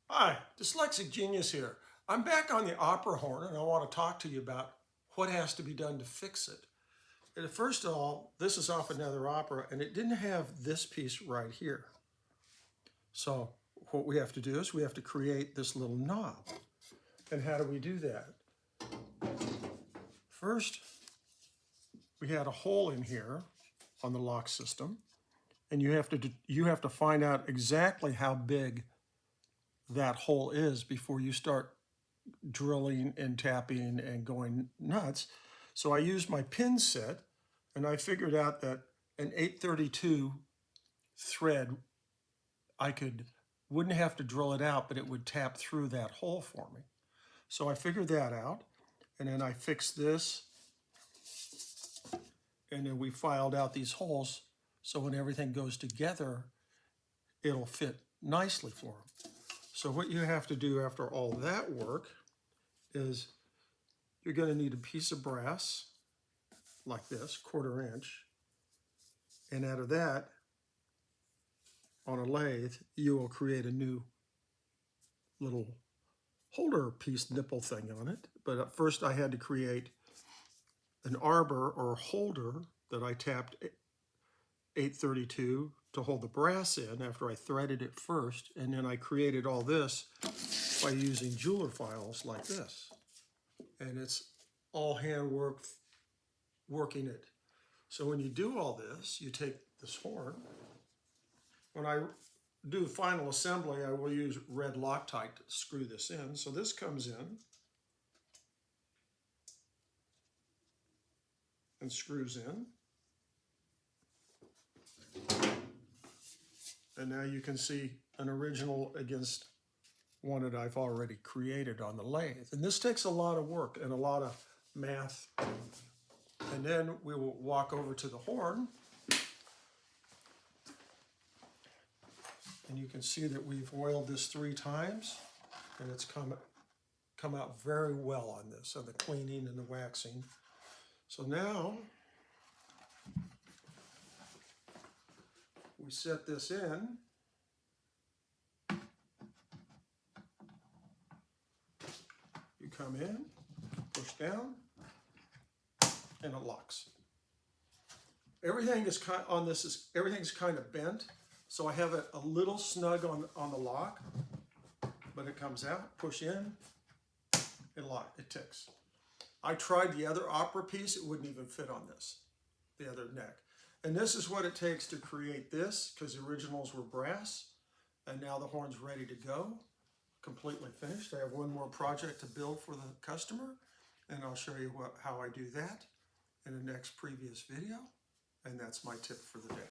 Hi, Dyslexic Genius here. I'm back on the opera horn and I want to talk to you about what has to be done to fix it. And first of all, this is off another opera and it didn't have this piece right here. So what we have to do is we have to create this little knob. And how do we do that? First, we had a hole in here on the lock system, and you have to find out exactly how big that hole is before you start drilling and tapping and going nuts. So I used my pin set and I figured out that an 832 thread, wouldn't have to drill it out, but it would tap through that hole for me. So I figured that out, and then I fixed this, and then we filed out these holes so when everything goes together, it'll fit nicely for them. So what you have to do after all that work is you're going to need a piece of brass like this, 1/4 inch, and out of that, on a lathe, you will create a new little holder piece nipple thing on it. But at first I had to create an arbor or holder that I tapped 832 to hold the brass in after I threaded it first, and then I created all this by using jeweler files like this. And it's all handwork working it. So when you do all this, you take this horn. When I do final assembly, I will use red Loctite to screw this in. So this comes in and screws in. And now you can see an original against one that I've already created on the lathe. And this takes a lot of work and a lot of math. And then we will walk over to the horn. And you can see that we've oiled this 3 times, and it's come out very well on this, on the cleaning and the waxing. So now we set this in. You come in, push down, and it locks. Everything's kind of bent, so I have it a little snug on the lock, but it comes out, push in, and lock, it ticks. I tried the other opera piece, it wouldn't even fit on this, the other neck. And this is what it takes to create this, because the originals were brass, and now the horn's ready to go, completely finished. I have one more project to build for the customer, and I'll show you how I do that in the next previous video, and that's my tip for the day.